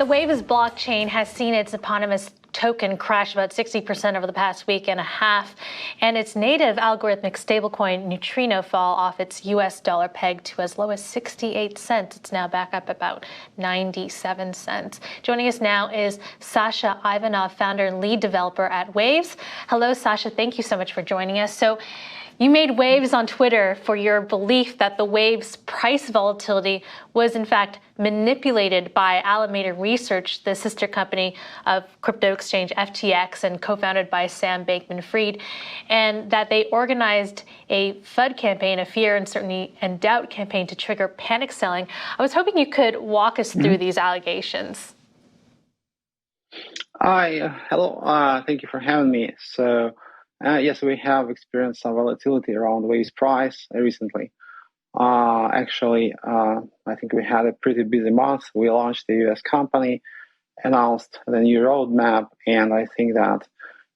The Waves blockchain has seen its eponymous token crash about 60% over the past week and a half, and its native algorithmic stablecoin Neutrino fall off its US dollar peg to as low as 68 cents. It's now back up about 97 cents. Joining us now is Sasha Ivanov, founder and lead developer at Waves. Hello, Sasha. Thank you so much for joining us. So, you made waves on Twitter for your belief that the Waves price volatility was in fact manipulated by Alameda Research, the sister company of crypto exchange FTX and co-founded by Sam Bankman-Fried, and that they organized a FUD campaign, a fear, uncertainty, and doubt campaign to trigger panic selling. I was hoping you could walk us through these allegations. Hi, hello. Thank you for having me. So, yes, we have experienced some volatility around Waves price recently. I think we had a pretty busy month. We launched a US company, announced the new roadmap, and I think that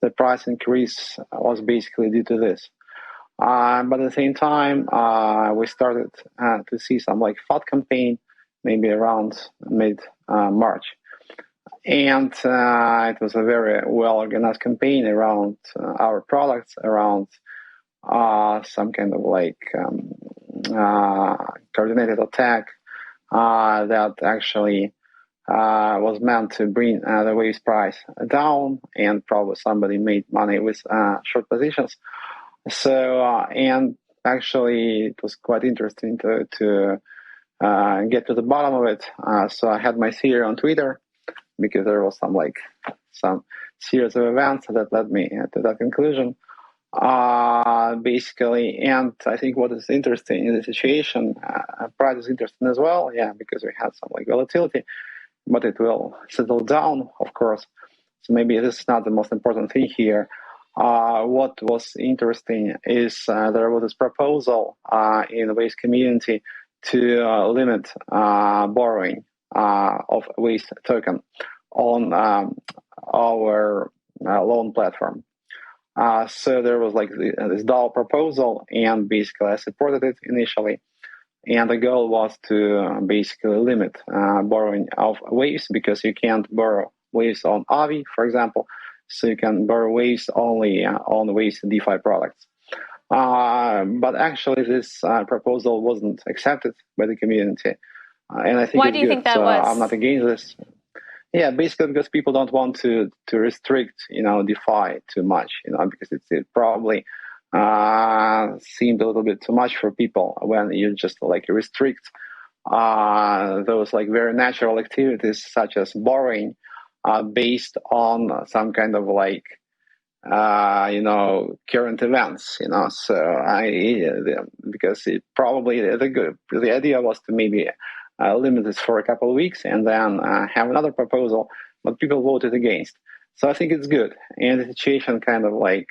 the price increase was basically due to this. But at the same time, we started to see some FUD campaign, maybe around mid-March. And it was a very well-organized campaign around our products, around some kind of coordinated attack that actually was meant to bring the Waves price down, and probably somebody made money with short positions. So, and actually it was quite interesting to get to the bottom of it. So I had my theory on Twitter, because there was some series of events that led me to that conclusion, basically. And I think what is interesting in the situation, price is interesting as well, because we had some volatility, but it will settle down, of course. So maybe this is not the most important thing here. What was interesting is there was this proposal in the Waves community to limit borrowing of Waves token on our loan platform. So there was this DAO proposal, and basically I supported it initially. And the goal was to basically limit borrowing of Waves, because you can't borrow Waves on Avi, for example. So you can borrow Waves only on Waves DeFi products. But actually this proposal wasn't accepted by the community. And I think Why do you think that was? I'm not against this. Yeah, basically because people don't want to restrict, DeFi too much, because it probably seemed a little bit too much for people when you just restrict those very natural activities such as borrowing based on some kind of current events, So because it probably the idea was to maybe limit this for a couple of weeks and then have another proposal, but people voted against. So I think it's good. And the situation kind of I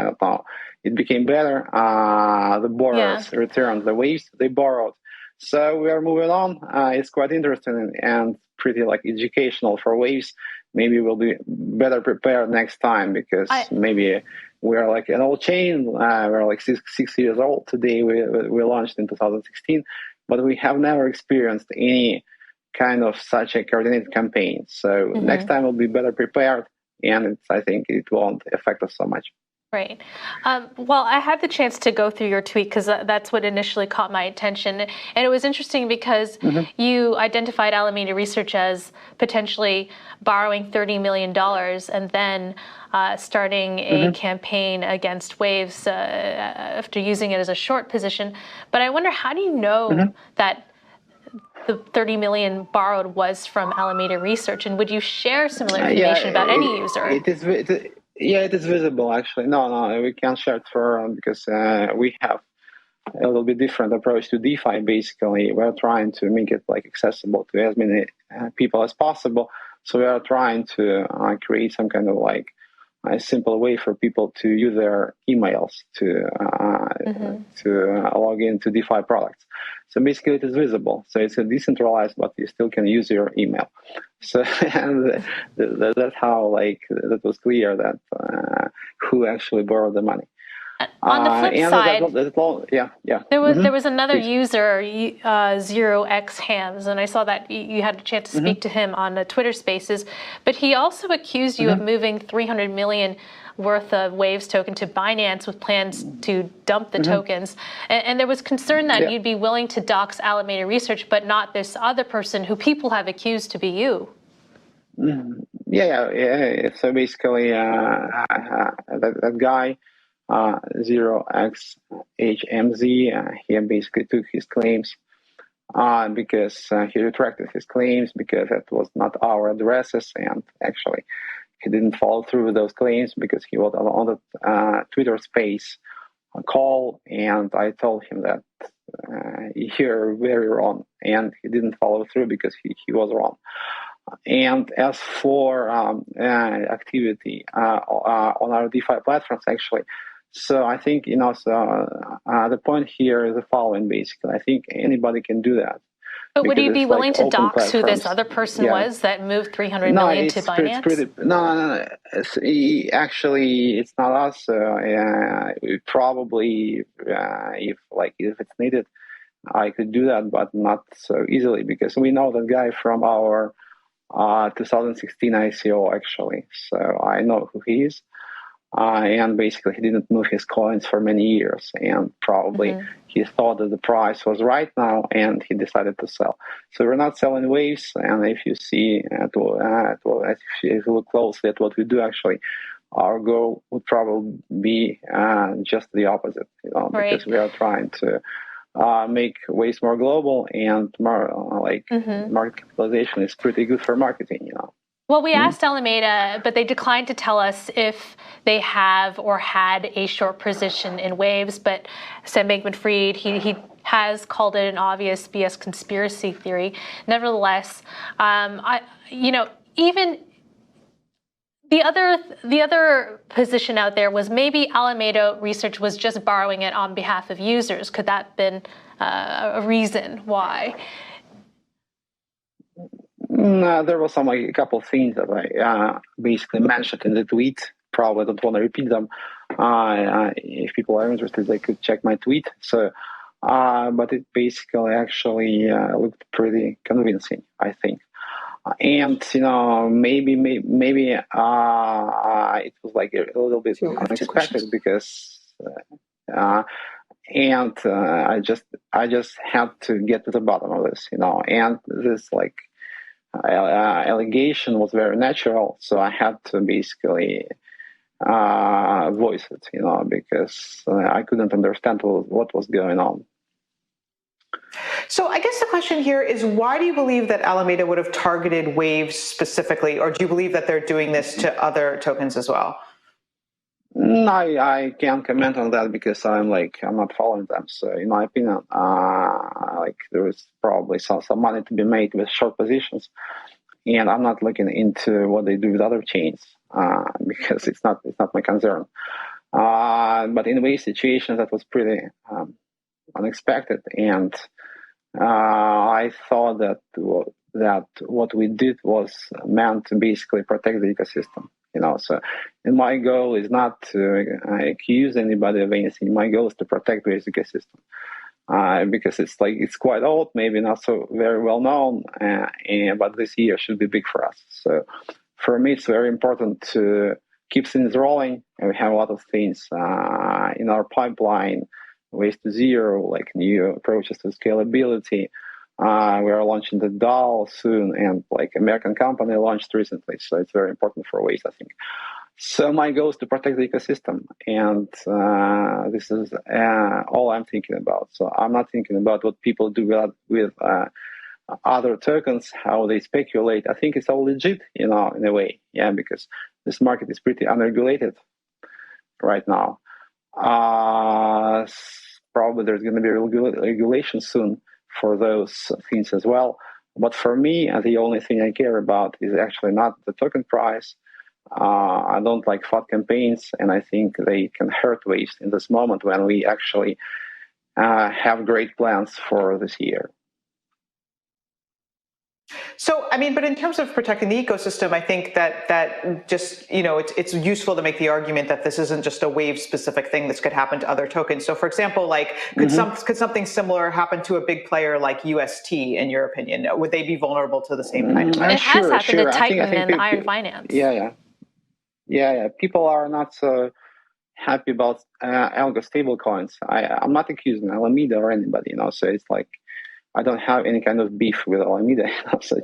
don't know, it became better. The borrowers returned the Waves they borrowed. So we are moving on. It's quite interesting and pretty educational for Waves. Maybe we'll be better prepared next time, because maybe we're an old chain. We're six years old today. We launched in 2016. But we have never experienced any kind of such a coordinated campaign. So next time we'll be better prepared, and I think it won't affect us so much. Right. Well, I had the chance to go through your tweet because that's what initially caught my attention. And it was interesting because you identified Alameda Research as potentially borrowing $30 million and then starting a campaign against Waves after using it as a short position. But I wonder, how do you know that the $30 million borrowed was from Alameda Research? And would you share similar information about any user? It is visible, actually. No, we can't share it because we have a little bit different approach to DeFi. Basically, we're trying to make it accessible to as many people as possible. So we are trying to create some kind of a simple way for people to use their emails to log into DeFi products. So basically it is visible. So it's a decentralized, but you still can use your email. So and that's how that was clear that who actually borrowed the money. On the flip side, there was another Please. user, 0xhams, and I saw that you had a chance to speak to him on the Twitter Spaces, but he also accused you of moving 300 million worth of Waves token to Binance with plans to dump the tokens. And there was concern that you'd be willing to dox Alameda Research, but not this other person who people have accused to be you. So basically, that guy, 0xHMZ, he basically took his claims because he retracted his claims because that was not our addresses, and actually he didn't follow through with those claims because he was on the Twitter space call, and I told him that you're very wrong, and he didn't follow through because he was wrong. And as for activity on our DeFi platforms, actually, so I think the point here is the following. Basically, I think anybody can do that. But would you be willing to dox who this other person was that moved 300 million to Binance? No. Actually, it's not us. Probably, if it's needed, I could do that, but not so easily because we know that guy from our 2016 ICO actually. So I know who he is. And basically, he didn't move his coins for many years, and probably he thought that the price was right now, and he decided to sell. So we're not selling Waves, and if you see, if you look closely at what we do, actually, our goal would probably be just the opposite, because we are trying to make Waves more global, and more market capitalization is pretty good for marketing, Well, we asked Alameda, but they declined to tell us if they have or had a short position in Waves. But Sam Bankman-Fried, he has called it an obvious BS conspiracy theory. Nevertheless, even the other position out there was maybe Alameda Research was just borrowing it on behalf of users. Could that have been a reason why? There was a couple of things that I basically mentioned in the tweet. Probably don't want to repeat them. If people are interested, they could check my tweet. So, but it basically actually looked pretty convincing, I think. And maybe it was a little bit unexpected because, I just had to get to the bottom of this, and this allegation was very natural, so I had to basically voice it, because I couldn't understand what was going on. So I guess the question here is, why do you believe that Alameda would have targeted Waves specifically, or do you believe that they're doing this to other tokens as well? No, I can't comment on that because I'm not following them. So in my opinion, there is probably some money to be made with short positions, and I'm not looking into what they do with other chains because it's not my concern. But in Wave situation, that was pretty unexpected, and I thought that what we did was meant to basically protect the ecosystem. So and my goal is not to accuse anybody of anything. My goal is to protect the ecosystem because it's quite old, maybe not so very well known, but this year should be big for us. So for me, it's very important to keep things rolling, and we have a lot of things in our pipeline, ways to zero, like new approaches to scalability. We are launching the DAO soon, and American company launched recently, so it's very important for Waves, I think. So my goal is to protect the ecosystem, and this is all I'm thinking about. So I'm not thinking about what people do with other tokens, how they speculate. I think it's all legit, in a way, because this market is pretty unregulated right now. Probably there's going to be regulation soon for those things as well. But for me, the only thing I care about is actually not the token price. I don't like FUD campaigns, and I think they can hurt Waves in this moment when we actually have great plans for this year. So, I mean, but in terms of protecting the ecosystem, I think that just, it's useful to make the argument that this isn't just a wave specific thing. This could happen to other tokens. So, for example, like could something similar happen to a big player like UST, in your opinion? Would they be vulnerable to the same kind of thing? It has happened to Titan I think and Iron Finance. Yeah. People are not so happy about algo stablecoins. I'm not accusing Alameda or anybody, so it's like I don't have any kind of beef with Alameda, so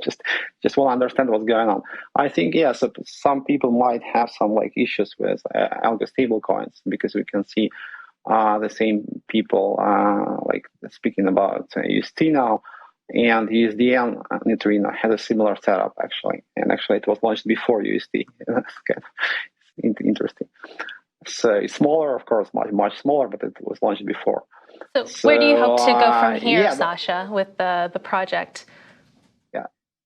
just want to understand what's going on. I think, so some people might have some like issues with algo stablecoins because we can see the same people like speaking about UST now, and USDN Neutrino had a similar setup actually, and actually it was launched before UST. That's kind of interesting. So it's smaller, of course, much smaller, but it was launched before. So where do you hope to go from here, Sasha, with the project?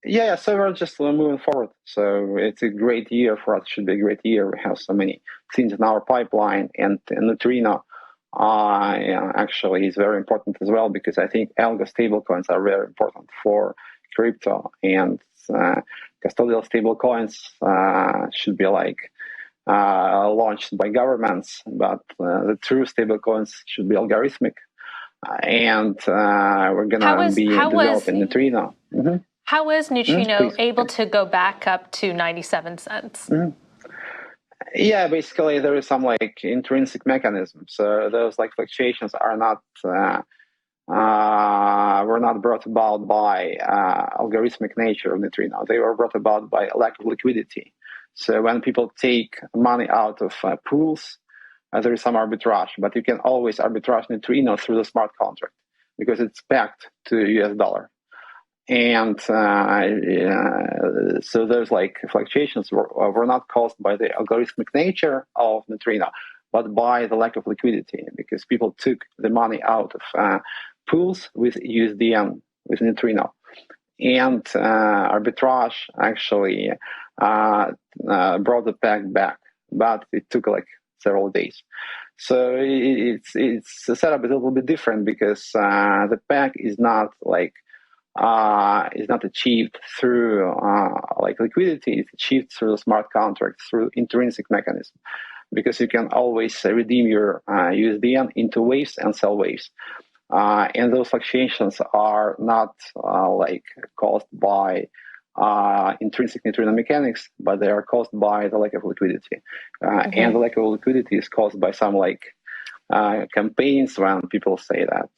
So we're just moving forward. So it's a great year for us. It should be a great year. We have so many things in our pipeline, and Neutrino actually is very important as well, because I think algo stablecoins are very important for crypto, and custodial stablecoins should be like launched by governments, but the true stablecoins should be algorithmic, and we're gonna be developing Neutrino. How was Neutrino able to go back up to 97 cents? Yeah, basically there is some like intrinsic mechanism. So those like fluctuations are not were not brought about by algorithmic nature of Neutrino. They were brought about by lack of liquidity. So when people take money out of pools, there is some arbitrage, but you can always arbitrage Neutrino through the smart contract because it's pegged to US dollar. And so those like fluctuations were not caused by the algorithmic nature of Neutrino, but by the lack of liquidity, because people took the money out of pools with USDN, with Neutrino. And arbitrage actually brought the peg back, but it took like several days. So it's the setup is a little bit different, because the peg is not like is not achieved through like liquidity. It's achieved through the smart contract, through intrinsic mechanism, because you can always redeem your USDN into waves and sell waves. And those fluctuations are not like caused by intrinsic neutrino mechanics, but they are caused by the lack of liquidity. And the lack of liquidity is caused by some like campaigns when people say that